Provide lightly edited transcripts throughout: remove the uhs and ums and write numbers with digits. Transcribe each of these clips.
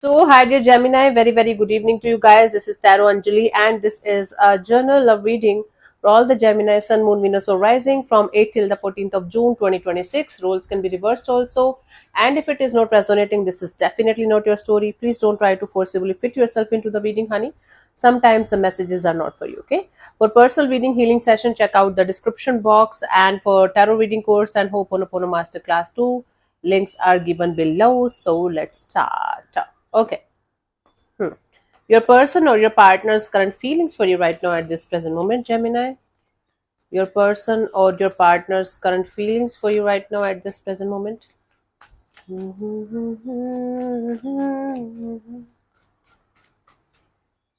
So, hi dear Gemini, very good evening to you guys. This is Tarot Anjali, and this is a journal of reading for all the Gemini, Sun, Moon, Venus, or Rising from 8th till the 14th of June 2026. Roles can be reversed also. And if it is not resonating, this is definitely not your story. Please don't try to forcibly fit yourself into the reading, honey. Sometimes the messages are not for you, okay? For personal reading healing session, check out the description box. And for tarot reading course and Ho'oponopono Masterclass 2, links are given below. So, let's start. Okay. Hmm. Your person or your partner's current feelings for you right now at this present moment, Gemini. Your person or your partner's current feelings for you right now at this present moment.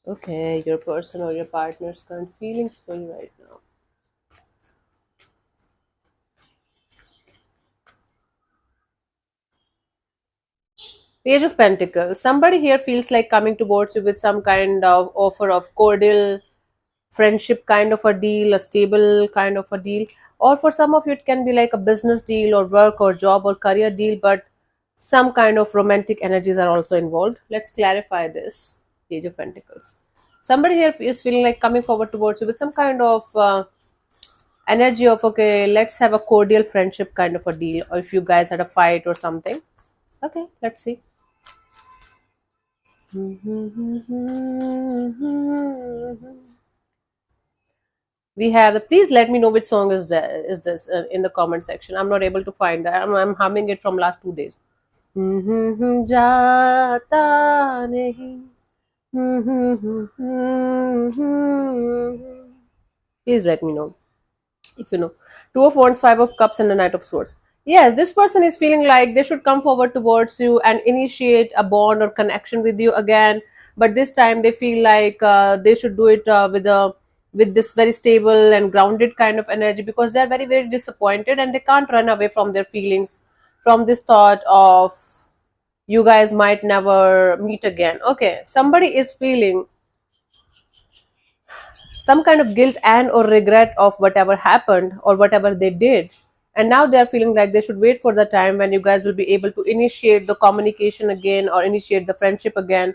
Okay, your person or your partner's current feelings for you right now. Page of Pentacles. Somebody here feels like coming towards you with some kind of offer of cordial friendship kind of a deal, a stable kind of a deal, or for some of you it can be like a business deal or work or job or career deal, but some kind of romantic energies are also involved. Let's clarify this. Page of Pentacles. Somebody here is feeling like coming forward towards you with some kind of energy of, okay, let's have a cordial friendship kind of a deal, or if you guys had a fight or something. Okay, let's see. We have the, please let me know which song is this in the comment section. I'm not able to find that. I'm humming it from last 2 days. जाता नहीं please let me know if you know. Two of Wands, Five of Cups, and the Knight of Swords. Yes, this person is feeling like they should come forward towards you and initiate a bond or connection with you again. But this time they feel like they should do it with this very stable and grounded kind of energy, because they are very disappointed and they can't run away from their feelings, from this thought of you guys might never meet again. Okay, somebody is feeling some kind of guilt and or regret of whatever happened or whatever they did, and now they are feeling like they should wait for the time when you guys will be able to initiate the communication again or initiate the friendship again,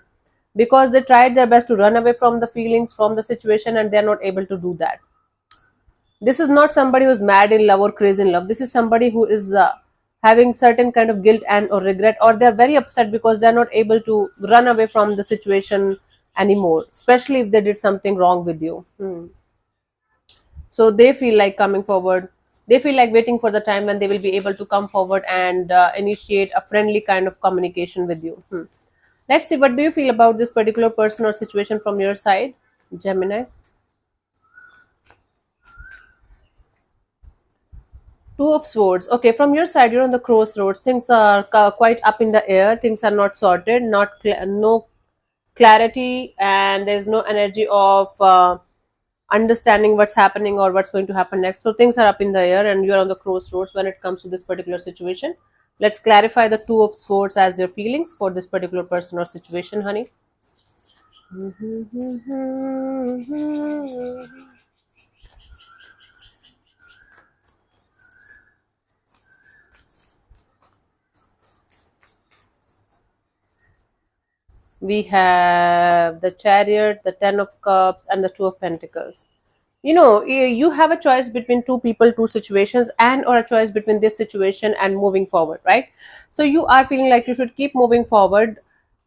because they tried their best to run away from the feelings, from the situation, and they're not able to do that. This is not somebody who's mad in love or crazy in love. This is somebody who is having certain kind of guilt and or regret, or they're very upset because they're not able to run away from the situation anymore, especially if they did something wrong with you. So they feel like coming forward, they feel like waiting for the time when they will be able to come forward and initiate a friendly kind of communication with you. Let's see, what do you feel about this particular person or situation from your side, Gemini? Two of Swords. Okay, from your side, you're on the crossroads. Things are quite up in the air. Things are not sorted. No clarity, and there's no energy of understanding what's happening or what's going to happen next. So things are up in the air, and you're on the crossroads when it comes to this particular situation. Let's clarify the Two of Swords as your feelings for this particular person or situation, honey. We have the Chariot, the Ten of Cups, and the Two of Pentacles. You have a choice between two people, two situations, and or a choice between this situation and moving forward, right? So you are feeling like you should keep moving forward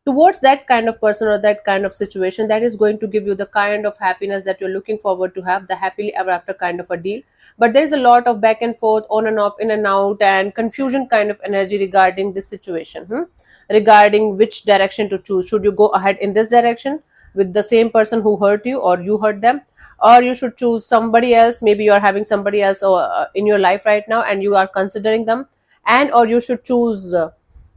towards that kind of person or that kind of situation that is going to give you the kind of happiness that you're looking forward to have, the happily ever after kind of a deal. But there's a lot of back and forth, on and off, in and out, and confusion kind of energy regarding this situation, regarding which direction to choose. Should you go ahead in this direction with the same person who hurt you, or you hurt them, or you should choose somebody else? Maybe you're having somebody else in your life right now and you are considering them, and or you should choose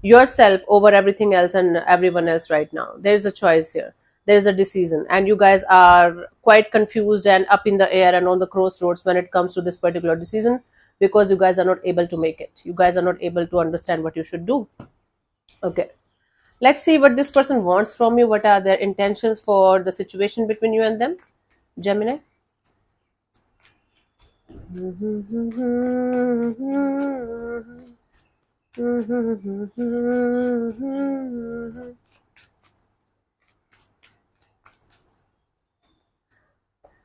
yourself over everything else and everyone else right now. There is a choice here, there is a decision, and you guys are quite confused and up in the air and on the crossroads when it comes to this particular decision, because you guys are not able to make it, you guys are not able to understand what you should do. Okay, let's see what this person wants from you. What are their intentions for the situation between you and them, Gemini?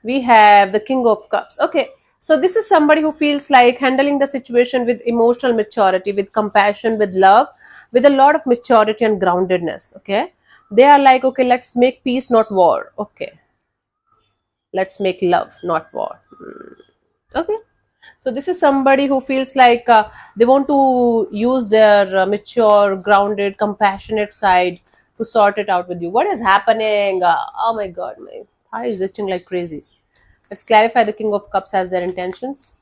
We have the King of Cups. Okay, so this is somebody who feels like handling the situation with emotional maturity, with compassion, with love, with a lot of maturity and groundedness. Okay, they are like, okay, let's make peace, not war. Okay, let's make love, not war. Okay, so this is somebody who feels like they want to use their mature, grounded, compassionate side to sort it out with you. What is happening? Oh my god, my thigh is itching like crazy. Let's clarify the King of Cups has their intentions.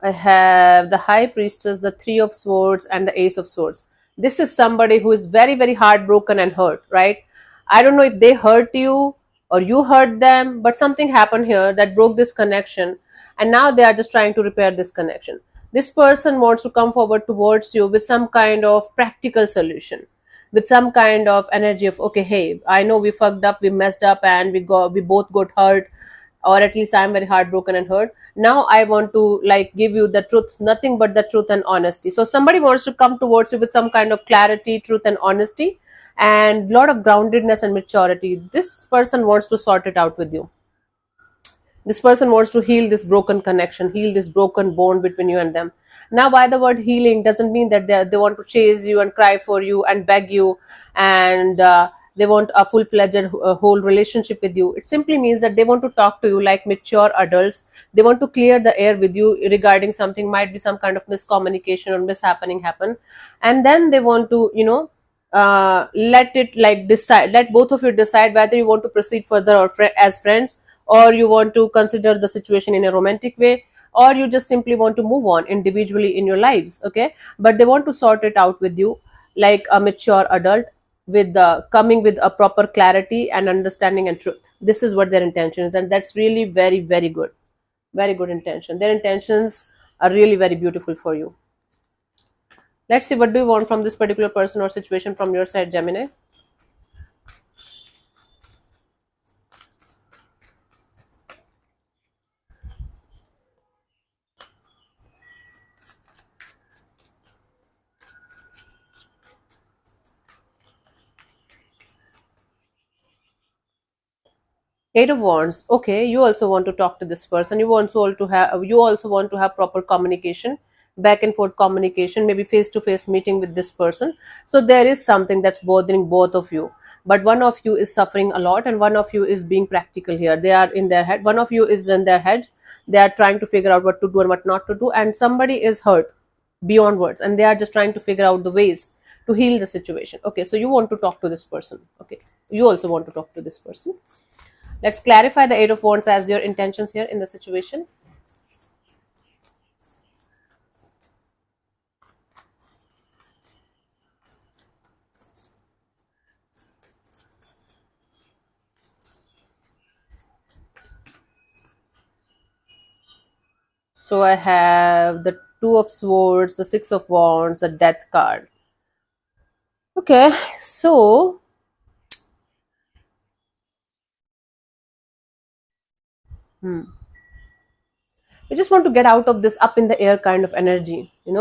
I have the High Priestess, the Three of Swords, and the Ace of Swords. This is somebody who is very, very heartbroken and hurt, right? I don't know if they hurt you or you hurt them, but something happened here that broke this connection, and now they are just trying to repair this connection. This person wants to come forward towards you with some kind of practical solution, with some kind of energy of, okay, hey, I know we fucked up, we messed up, and we both got hurt, or at least I'm very heartbroken and hurt. Now I want to like give you the truth, nothing but the truth and honesty. So somebody wants to come towards you with some kind of clarity, truth and honesty, and lot of groundedness and maturity. This person wants to sort it out with you. This person wants to heal this broken connection, heal this broken bond between you and them. Now, by the word healing doesn't mean that they want to chase you and cry for you and beg you, and they want a full-fledged whole relationship with you. It simply means that they want to talk to you like mature adults. They want to clear the air with you regarding something, might be some kind of miscommunication or mishappening happen, and then they want to, let it like decide, let both of you decide whether you want to proceed further or as friends, or you want to consider the situation in a romantic way, or you just simply want to move on individually in your lives. Okay, but they want to sort it out with you like a mature adult, with the coming with a proper clarity and understanding and truth. This is what their intention is, and that's really very, very good. Very good intention. Their intentions are really very beautiful for you. Let's see, what do you want from this particular person or situation from your side, Gemini? Eight of Wands. Okay, you also want to talk to this person. You also want to have proper communication, back and forth communication, maybe face to face meeting with this person. So there is something that's bothering both of you. But one of you is suffering a lot, and one of you is being practical here. They are in their head. One of you is in their head. They are trying to figure out what to do and what not to do, and somebody is hurt beyond words, and they are just trying to figure out the ways to heal the situation. Okay, so you want to talk to this person. Okay, you also want to talk to this person. Let's clarify the Eight of Wands as your intentions here in the situation. So I have the Two of Swords, the Six of Wands, the Death card. Okay, so you just want to get out of this up in the air kind of energy, you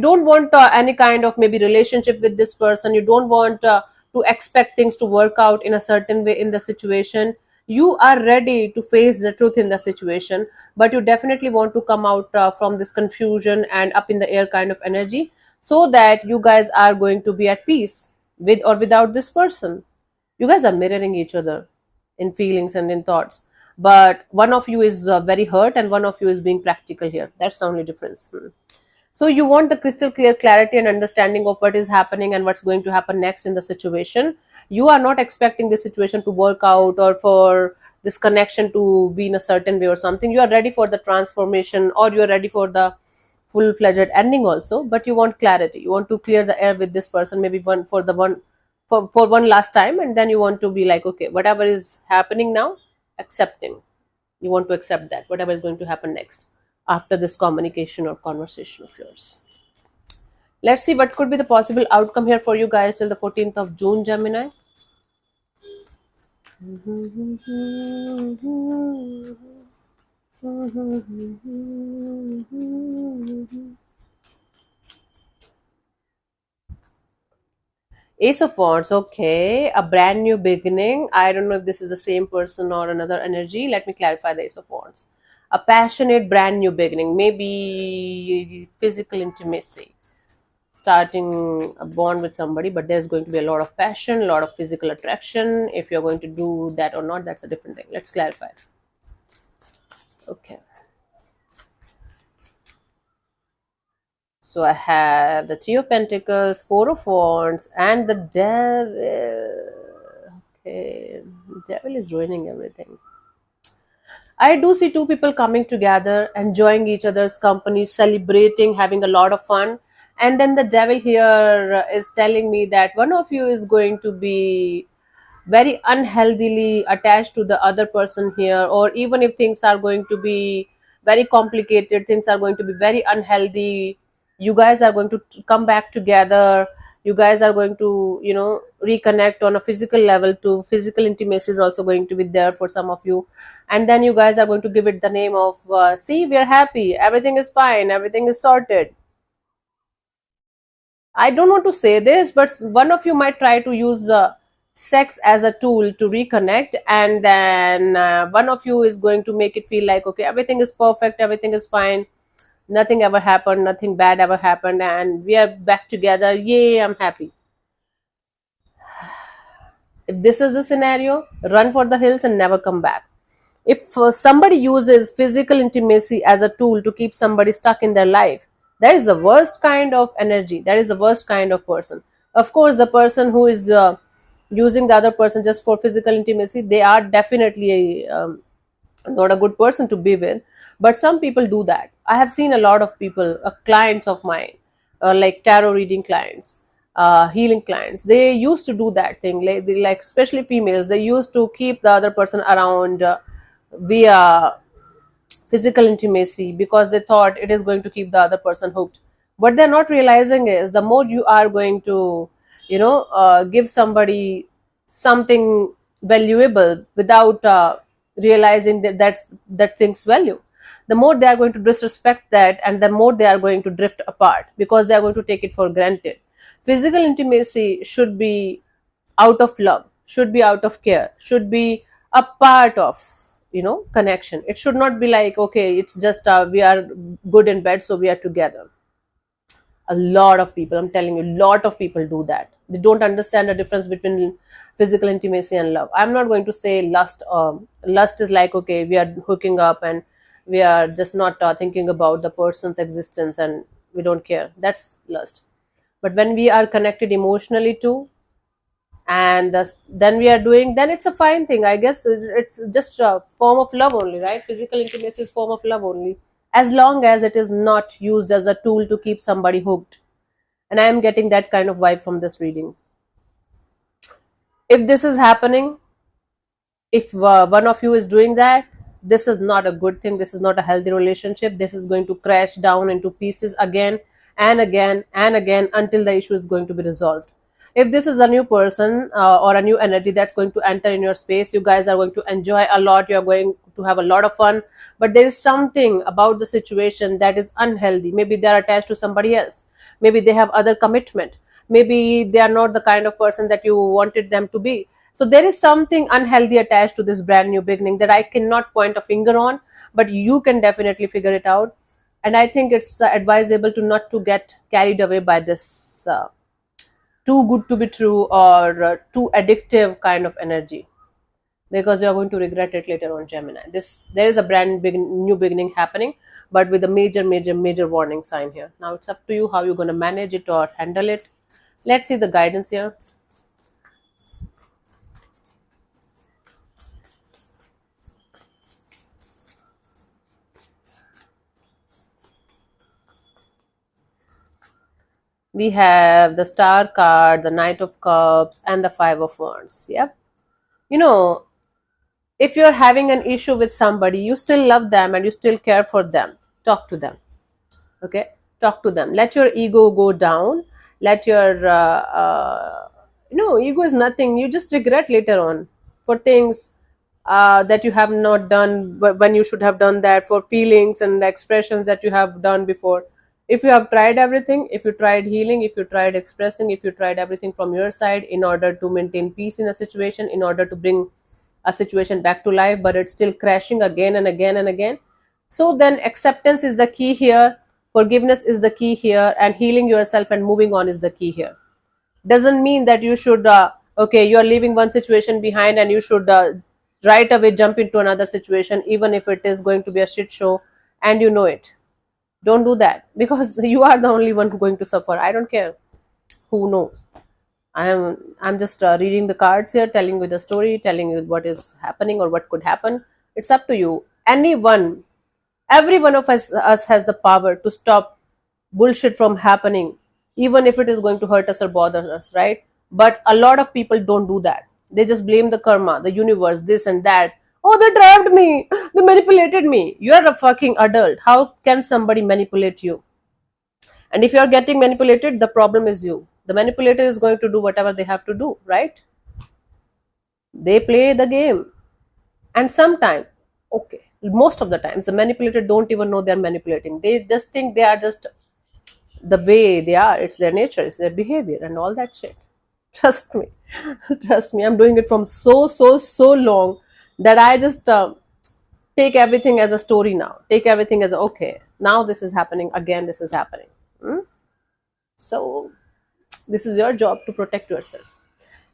don't want any kind of maybe relationship with this person. You don't want to expect things to work out in a certain way in the situation. You are ready to face the truth in the situation, but you definitely want to come out from this confusion and up in the air kind of energy, so that you guys are going to be at peace with or without this person. You guys are mirroring each other in feelings and in thoughts, but one of you is very hurt and one of you is being practical here. That's the only difference. So you want the crystal clear clarity and understanding of what is happening and what's going to happen next in the situation. You are not expecting this situation to work out or for this connection to be in a certain way or something. You are ready for the transformation, or you are ready for the full-fledged ending also, but you want clarity. You want to clear the air with this person, maybe for one last time, and then you want to be like, okay, whatever is happening now, accepting. You want to accept that whatever is going to happen next after this communication or conversation of yours. Let's see what could be the possible outcome here for you guys till the 14th of June, Gemini. Ace of Wands, okay. A brand new beginning. I don't know if this is the same person or another energy. Let me clarify the Ace of Wands. A passionate brand new beginning, maybe physical intimacy, starting a bond with somebody, but there's going to be a lot of passion, a lot of physical attraction. If you're going to do that or not, that's a different thing. Let's clarify. Okay. So I have the Three of Pentacles, Four of Wands, and the Devil. Okay, Devil is ruining everything. I do see two people coming together, enjoying each other's company, celebrating, having a lot of fun. And then the devil here is telling me that one of you is going to be very unhealthily attached to the other person here, or even if things are going to be very complicated, things are going to be very unhealthy, you guys are going to come back together, you guys are going to, reconnect on a physical level too. Physical intimacy is also going to be there for some of you, and then you guys are going to give it the name of, see, we are happy, everything is fine, everything is sorted. I don't want to say this, but one of you might try to use sex as a tool to reconnect, and then one of you is going to make it feel like, okay, everything is perfect, everything is fine, nothing ever happened, nothing bad ever happened, and we are back together. Yay, I'm happy. If this is the scenario, run for the hills and never come back. If somebody uses physical intimacy as a tool to keep somebody stuck in their life, that is the worst kind of energy, that is the worst kind of person. Of course, the person who is using the other person just for physical intimacy, they are definitely not a good person to be with. But some people do that. I have seen a lot of people, clients of mine, like tarot reading clients, healing clients, they used to do that thing, like especially females, they used to keep the other person around via physical intimacy because they thought it is going to keep the other person hooked. What they're not realizing is the more you are going to, give somebody something valuable without realizing that thing's value, the more they are going to disrespect that, and the more they are going to drift apart because they are going to take it for granted. Physical intimacy should be out of love, should be out of care, should be a part of, connection. It should not be like, okay, it's just we are good in bed, so we are together. A lot of people, I'm telling you, a lot of people do that. They don't understand the difference between physical intimacy and love. I'm not going to say lust. Lust is like, okay, we are hooking up and we are just not thinking about the person's existence and we don't care. That's lust. But when we are connected emotionally too, and then we are doing, then it's a fine thing, I guess. It's just a form of love only, right? Physical intimacy is form of love only, as long as it is not used as a tool to keep somebody hooked. And I am getting that kind of vibe from this reading. If this is happening, if one of you is doing that, this is not a good thing, this is not a healthy relationship. This is going to crash down into pieces again and again and again until the issue is going to be resolved. If this is a new person or a new energy that's going to enter in your space, you guys are going to enjoy a lot, you're going to have a lot of fun, but there is something about the situation that is unhealthy. Maybe they are attached to somebody else, maybe they have other commitment, maybe they are not the kind of person that you wanted them to be. So there is something unhealthy attached to this brand new beginning that I cannot point a finger on, but you can definitely figure it out. And I think it's advisable to not to get carried away by this too good to be true or too addictive kind of energy, because you're going to regret it later on, Gemini. This, there is a new beginning happening, but with a major warning sign here. Now it's up to you how you're going to manage it or handle it. Let's see the guidance here. We have the Star card, the Knight of Cups, and the Five of Wands. Yep. You know, if you're having an issue with somebody, you still love them and you still care for them, talk to them. Okay? Talk to them. Let your ego go down. Let your, ego is nothing. You just regret later on for things that you have not done when you should have done that, for feelings and expressions that you have done before. If you have tried everything, if you tried healing, if you tried expressing, if you tried everything from your side in order to maintain peace in a situation, in order to bring a situation back to life, but it's still crashing again and again and again, so then acceptance is the key here, forgiveness is the key here, and healing yourself and moving on is the key here. Doesn't mean that you should okay, you're leaving one situation behind and you should right away jump into another situation, even if it is going to be a shit show and you know it. Don't do that, because you are the only one going to suffer. I don't care who knows. I'm just reading the cards here, telling you the story, telling you what is happening or what could happen. It's up to you. Anyone, every one of us has the power to stop bullshit from happening, even if it is going to hurt us or bother us, right? But a lot of people don't do that. They just blame the karma, the universe, this and that. Oh, they trapped me, they manipulated me. You are a fucking adult. How can somebody manipulate you? And if you are getting manipulated, the problem is you. The manipulator is going to do whatever they have to do, right? They play the game. And sometimes, okay, most of the times, the manipulator don't even know they're manipulating. They just think they are just the way they are. It's their nature, it's their behavior, and all that shit. Trust me. Trust me. I'm doing it from so long that I just take everything as a story now. Take everything as, okay, now this is happening again, this is happening. Hmm? So this is your job to protect yourself.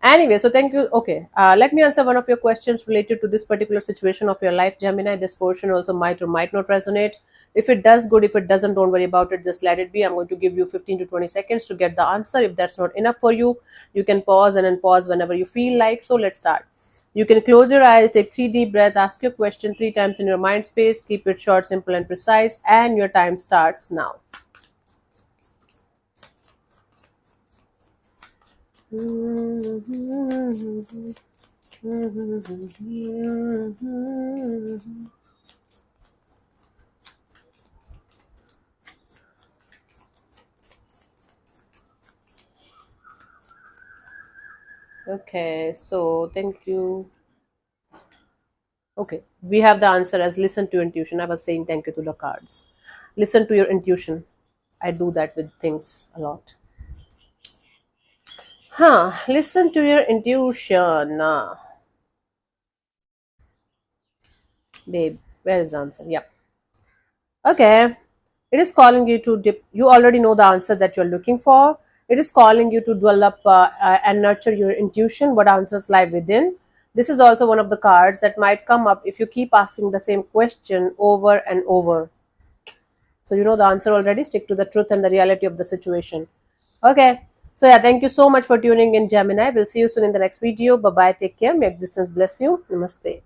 Anyway, so thank you. Okay, let me answer one of your questions related to this particular situation of your life, Gemini. This portion also might or might not resonate. If it does, good. If it doesn't, don't worry about it. Just let it be. I'm going to give you 15 to 20 seconds to get the answer. If that's not enough for you, you can pause and then pause whenever you feel like. So let's start. You can close your eyes, take 3 deep breaths, ask your question 3 times in your mind space. Keep it short, simple, and precise. And your time starts now. Okay, so thank you. Okay, we have the answer as listen to your intuition. I was saying thank you to the cards. Listen to your intuition. I do that with things a lot. Listen to your intuition. Babe, where is the answer? Yeah. Okay. It is calling you to dip. You already know the answer that you're looking for. It is calling you to develop and nurture your intuition, what answers lie within. This is also one of the cards that might come up if you keep asking the same question over and over. So you know the answer already. Stick to the truth and the reality of the situation. Okay. So yeah, thank you so much for tuning in, Gemini. We'll see you soon in the next video. Bye bye. Take care. May existence bless you. Namaste.